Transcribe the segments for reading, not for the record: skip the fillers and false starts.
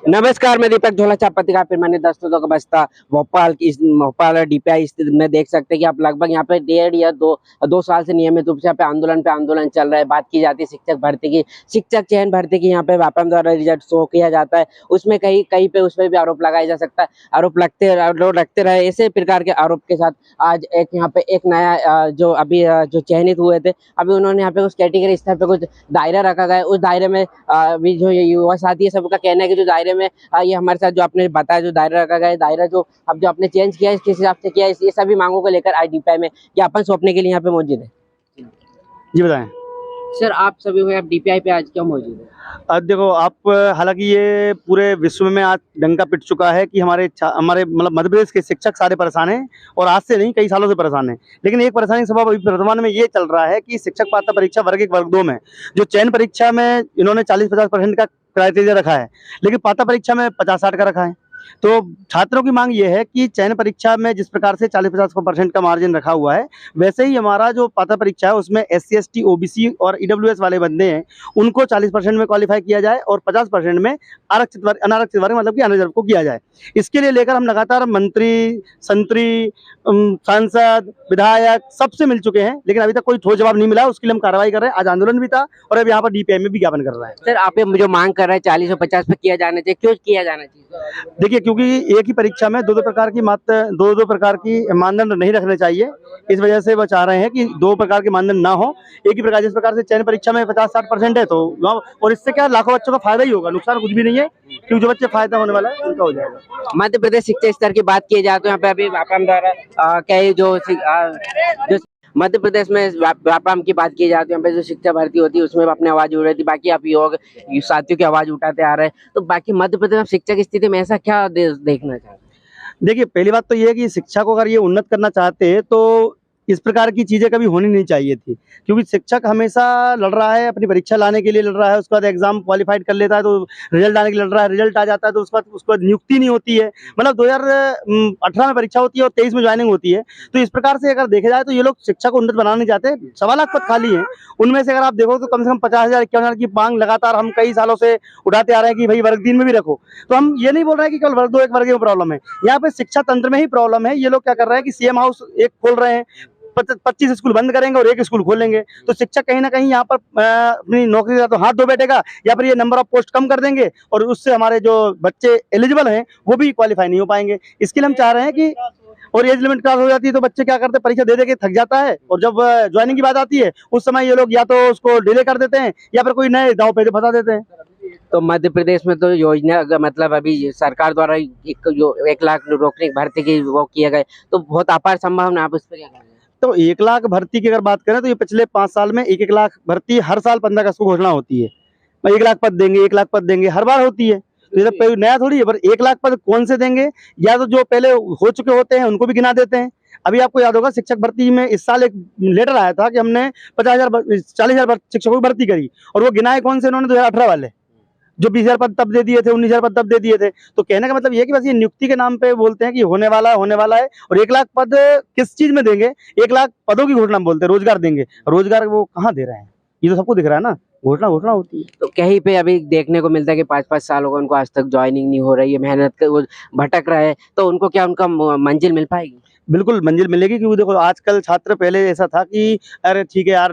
नमस्कार, मैं दीपक झोला पत्रिका फिर मैंने दस्तों का बस्ता भोपाल डीपीआई स्थिति में देख सकते हैं कि आप लगभग यहाँ पे 1.5 या 2 साल से नियमित रूप से यहाँ पे आंदोलन चल रहा है। बात की जाती है शिक्षक भर्ती की, शिक्षक चयन भर्ती की यहाँ पे व्यापम द्वारा रिजल्ट शो किया जाता है। उसमें कहीं पे उस पर भी आरोप लगाया जा सकता है। आरोप लगते रहे ऐसे प्रकार के आरोप के साथ आज यहाँ पे एक नया जो अभी जो चयनित हुए थे, अभी उन्होंने यहाँ पे उस कैटेगरी स्तर पे कुछ दायरा रखा गया है। उस दायरे में अभी जो युवा साथी है सबका कहना है कि जो दायरे में ये हमारे साथ जो आपने बताया जो दायरा रखा गया है, दायरा जो अब जो आपने चेंज किया है किस हिसाब से किया है, ये सभी मांगों को लेकर आज डीपीआई में ज्ञापन सौंपने के लिए यहाँ पे मौजूद है। जी बताएं सर, आप सभी हुए आप डीपीआई पे आज क्यों मौजूद है? अब देखो आप, हालांकि ये पूरे विश्व में आज डंका पिट चुका है कि हमारे मतलब मध्य प्रदेश के शिक्षक सारे परेशान हैं, और आज से नहीं कई सालों से परेशान हैं। लेकिन एक परेशानी सबब अभी वर्तमान में ये चल रहा है कि शिक्षक पात्रता परीक्षा वर्ग 1 वर्ग 2 में जो चयन परीक्षा में इन्होंने 40-50% का क्राइटेरिया रखा है, लेकिन पात्रता परीक्षा में 50-60 का रखा है। तो छात्रों की मांग ये है कि चयन परीक्षा में जिस प्रकार से 40-50% का मार्जिन रखा हुआ है, वैसे ही हमारा जो पात्रता परीक्षा है उसमें SC ST OBC और EWS वाले बंदे हैं, उनको 40% में क्वालिफाई किया जाए और 50% में आरक्षित वर्ग अनारक्षित वर्ग मतलब कि अनरिजर्व को किया जाए। इसके लिए लेकर हम लगातार मंत्री, संतरी, सांसद, विधायक सबसे मिल चुके हैं, लेकिन अभी तक कोई ठोस जवाब नहीं मिला। उसके लिए हम कार्रवाई कर रहे हैं। आज आंदोलन भी था और अब यहाँ पर डीपीआई में भी ज्ञापन कर रहा है। सर, आप ये जो मांग कर रहे हैं 40 और 50 पे किया जाना चाहिए, क्यों किया जाना चाहिए? देखिए, क्योंकि एक ही परीक्षा में दो प्रकार की मानदंड नहीं रखने चाहिए। इस वजह से वो चाह रहे हैं कि 2 प्रकार के मानदंड ना हो, एक ही प्रकार। जिस प्रकार से चयन परीक्षा में 50-60% है तो और इससे क्या लाखों बच्चों का फायदा ही होगा, नुकसान कुछ भी नहीं है, क्योंकि जो बच्चे फायदा होने वाला है उनका हो जाएगा। मध्य प्रदेश शिक्षा स्तर की बात की जाए तो यहाँ पे अभी व्यापम द्वारा कई जो मध्य प्रदेश में व्यापम की बात की जाए तो यहाँ पे जो शिक्षा भर्ती होती है उसमें अपनी आवाज उठ रही थी। बाकी आप योग साथियों की आवाज उठाते आ रहे हैं, तो बाकी मध्य प्रदेश में शिक्षा की स्थिति में ऐसा क्या देखना चाहते हैं? देखिए, पहली बात तो ये है कि शिक्षा को अगर ये उन्नत करना चाहते हैं तो इस प्रकार की चीजें कभी होनी नहीं चाहिए थी, क्योंकि शिक्षक हमेशा लड़ रहा है, अपनी परीक्षा लाने के लिए लड़ रहा है, उसके बाद एग्जाम क्वालिफाइड कर लेता है तो रिजल्ट आने के लिए लड़ रहा है, रिजल्ट आ जाता है तो उसके बाद नियुक्ति नहीं होती है। मतलब 2018 में परीक्षा होती है और 23 में ज्वाइनिंग होती है। तो इस प्रकार से अगर देखा जाए तो ये लोग शिक्षा को उन्नत बनाना नहीं चाहते। 1.25 लाख पद खाली है, उनमें से अगर आप देखो तो कम से कम 50,000 51,000 की मांग लगातार हम कई सालों से उठाते आ रहे हैं कि भाई वर्ग 3 में भी रखो। तो हम ये नहीं बोल रहे हैं कि केवल वर्ग 2 एक वर्ग में प्रॉब्लम है, यहाँ पे शिक्षा तंत्र में ही प्रॉब्लम है। ये लोग क्या कर रहे हैं कि CM हाउस एक खोल रहे हैं, 25 स्कूल बंद करेंगे और 1 स्कूल खोलेंगे। तो शिक्षक कहीं ना कहीं यहाँ पर अपनी नौकरी का तो हाथ धो बैठेगा, या फिर ये नंबर ऑफ पोस्ट कम कर देंगे और उससे हमारे जो बच्चे एलिजिबल हैं वो भी क्वालिफाई नहीं हो पाएंगे। इसके लिए हम चाह रहे हैं कि, और एज लिमिट क्रॉस हो जाती है तो बच्चे क्या करते हैं, परीक्षा दे के थक जाता है, और जब ज्वाइनिंग की बात आती है उस समय ये लोग या तो उसको डिले कर देते हैं या फिर कोई नए दांव पे फंसा देते हैं। तो मध्य प्रदेश में तो योजना मतलब अभी सरकार द्वारा 1 लाख रोकने की भर्ती की वो किया गया, तो बहुत अपार संभावना, आप उस पर क्या कहेंगे? तो 1 लाख भर्ती की अगर बात करें तो ये पिछले 5 साल में 1 लाख भर्ती हर साल 15 अगस्त को घोषणा होती है। 1 लाख पद देंगे, 1 लाख पद देंगे, हर बार होती है। तो ये तो नया थोड़ी है, पर 1 लाख पद कौन से देंगे? या तो जो पहले हो चुके होते हैं उनको भी गिना देते हैं। अभी आपको याद होगा शिक्षक भर्ती में इस साल एक लेटर आया था कि हमने 40,000 शिक्षकों की भर्ती करी, और वो गिनाए कौन से? इन्होंने 2018 वाले, जो 20,000 पद तब दे दिए थे, 19,000 पद तब दे दिए थे। तो कहने का मतलब ये कि बस ये नियुक्ति के नाम पे बोलते हैं कि होने वाला है, और 1 लाख पद किस चीज में देंगे? 1 लाख पदों की घोषणा बोलते हैं, रोजगार देंगे। रोजगार वो कहाँ दे रहे हैं? ये तो सबको दिख रहा है ना, घोषणा होती है। तो कहीं पे अभी देखने को मिलता है कि 5-5 साल हो गए उनको आज तक ज्वाइनिंग नहीं हो रही है, मेहनत कर वो भटक रहा है, तो उनको क्या उनका मंजिल मिल पाएगी? बिल्कुल मंजिल मिलेगी, क्योंकि देखो आजकल छात्र, पहले ऐसा था कि अरे ठीक है यार,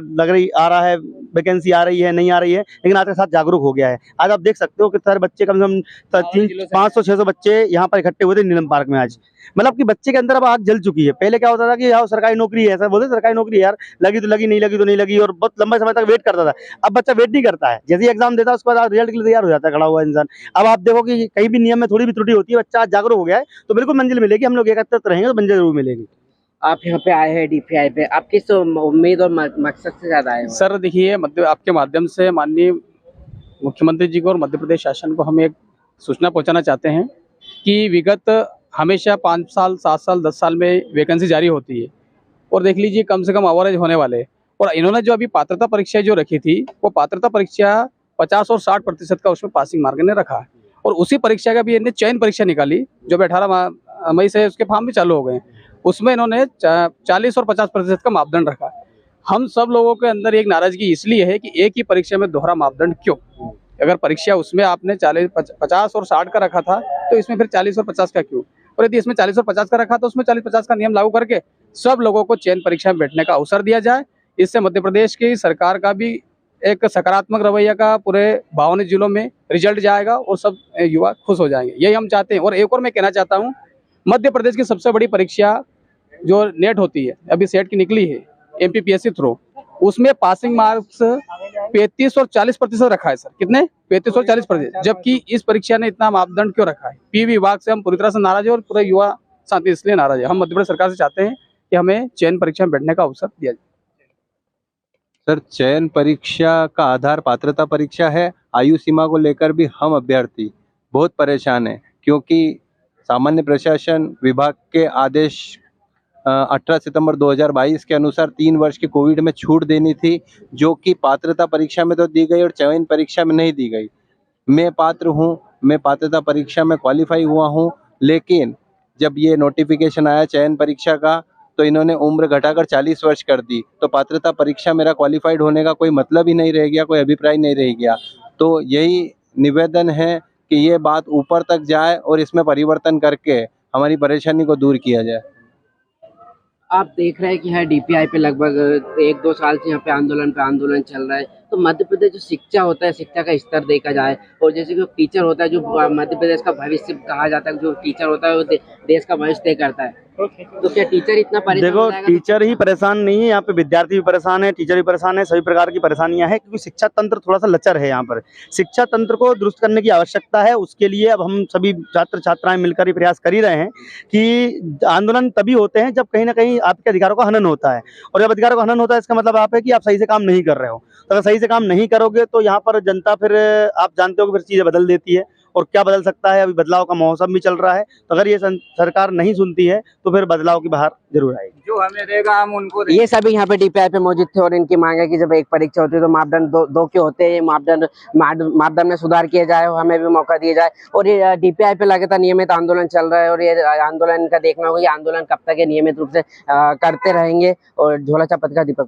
आ रहा है, वैकेंसी आ रही है, नहीं आ रही है, लेकिन आज के साथ जागरूक हो गया है। आज आप देख सकते हो कि सारे बच्चे, कम से कम 500-600 बच्चे यहाँ पर इकट्ठे हुए थे नीलम पार्क में आज। मतलब कि बच्चे के अंदर अब आग जल चुकी है। पहले क्या होता था कि यार सरकारी नौकरी है, ऐसा बोलते सरकारी नौकरी है यार, लगी तो लगी, नहीं लगी तो नहीं लगी, और बहुत लंबे समय तक वेट करता था। अब बच्चा वेट नहीं करता है, जैसे ही एग्जाम देता है उसके बाद रिजल्ट के लिए तैयार हो जाता है खड़ा हुआ इंसान। अब आप देखो कि कहीं भी नियम में थोड़ी भी त्रुटि होती है, बच्चा आज जागरूक हो गया है, तो बिल्कुल मंजिल मिलेगी। हम लोग एकत्रित रहेंगे तो मंजिल जरूर मिलेगी। आप यहाँ पे आए हैं डीपीआई पे, आप किस उम्मीद और मकसद से ज्यादा आए हो? सर देखिए, आपके माध्यम से माननीय मुख्यमंत्री जी को और मध्य प्रदेश शासन को हम एक सूचना पहुंचाना चाहते हैं कि विगत हमेशा 5 साल 7 साल 10 साल में वैकेंसी जारी होती है, और देख लीजिए कम से कम एवरेज होने वाले, और इन्होंने जो अभी पात्रता परीक्षा जो रखी थी वो पात्रता परीक्षा 50 और 60% का उसमें पासिंग मार्क ने रखा है, और उसी परीक्षा का भी इन्होंने चयन परीक्षा निकाली जो 18 मई से उसके फॉर्म भी चालू हो गए। उसमें इन्होंने 40 और 50% का मापदंड रखा। हम सब लोगों के अंदर एक नाराजगी इसलिए है कि एक ही परीक्षा में दोहरा मापदंड क्यों? अगर परीक्षा उसमें आपने 50 और 60 का रखा था तो इसमें फिर 40 और 50 का क्यों? और यदि इसमें 40 और 50 का रखा तो उसमें 40-50 का नियम लागू करके सब लोगों को चयन परीक्षा में बैठने का अवसर दिया जाए। इससे मध्य प्रदेश की सरकार का भी एक सकारात्मक रवैया का पूरे 52 जिलों में रिजल्ट जाएगा और सब युवा खुश हो जाएंगे, यही हम चाहते हैं। और एक और मैं कहना चाहता हूँ, मध्य प्रदेश की सबसे बड़ी परीक्षा जो नेट होती है, अभी सेट की निकली है एमपीपीएससी थ्रू, उसमें पासिंग मार्क्स 35 और 40% रखा है सर। कितने? 35 और 40%। जबकि इस परीक्षा ने इतना मापदंड क्यों रखा है? पी विभाग से हम पूरी तरह से नाराज है और पूरे युवा साथी इसलिए नाराज है। हम मध्य प्रदेश सरकार से चाहते हैं कि हमें चयन परीक्षा में बैठने का अवसर दिया जाए। सर, चयन परीक्षा का आधार पात्रता परीक्षा है। आयु सीमा को लेकर भी हम अभ्यर्थी बहुत परेशान हैं, क्योंकि सामान्य प्रशासन विभाग के आदेश 18 सितंबर 2022 के अनुसार 3 वर्ष की कोविड में छूट देनी थी, जो कि पात्रता परीक्षा में तो दी गई और चयन परीक्षा में नहीं दी गई। मैं पात्र हूँ, मैं पात्रता परीक्षा में क्वालिफाई हुआ हूँ, लेकिन जब ये नोटिफिकेशन आया चयन परीक्षा का तो इन्होंने उम्र घटाकर 40 वर्ष कर दी। तो पात्रता परीक्षा मेरा क्वालिफाइड होने का कोई मतलब ही नहीं रह गया, कोई अभिप्राय नहीं रह गया। तो यही निवेदन है कि ये बात ऊपर तक जाए और इसमें परिवर्तन करके हमारी परेशानी को दूर किया जाए। आप देख रहे हैं कि है डीपीआई पे लगभग 1-2 साल से यहाँ पे आंदोलन चल रहा है। तो मध्य प्रदेश जो शिक्षा होता है, शिक्षा का स्तर देखा जाए, और जैसे कि टीचर होता है, जो मध्य प्रदेश का भविष्य कहा जाता है, जो टीचर होता है वो देश का भविष्य तय करता है। तो क्या टीचर इतना परेशान देखो, हो जाएगा? टीचर ही परेशान नहीं है, यहाँ पे विद्यार्थी भी परेशान है, टीचर भी परेशान है, सभी प्रकार की परेशानियां हैं, क्योंकि शिक्षा तंत्र थोड़ा सा लचर है। यहाँ पर शिक्षा तंत्र को दुरुस्त करने की आवश्यकता है। उसके लिए अब हम सभी छात्र छात्राएं मिलकर ही प्रयास कर ही रहे हैं कि आंदोलन तभी होते हैं जब कहीं ना कहीं आपके अधिकारों का हनन होता है, और जब अधिकारों का हनन होता है इसका मतलब आप है कि आप सही से काम नहीं कर रहे हो। तो अगर सही से काम नहीं करोगे तो यहाँ पर जनता फिर आप जानते हो कि फिर चीजें बदल देती है, और क्या बदल सकता है, अभी बदलाव का मौसम भी चल रहा है। तो अगर ये सरकार नहीं सुनती है तो फिर बदलाव की बहार जरूर आएगी। जो हमें देगा हम उनको ये सभी यहाँ पे डीपीआई पे मौजूद थे और इनकी मांग है कि जब एक परीक्षा होती है तो मापदंड दो क्यों होते हैं, ये मापदंड में सुधार किया जाए और हमें भी मौका दिया जाए। और ये डीपीआई पे लगातार नियमित आंदोलन चल रहा है और ये आंदोलन का देखना होगा कि आंदोलन कब तक ये नियमित रूप से करते रहेंगे। और झोला चापाती का दीपक।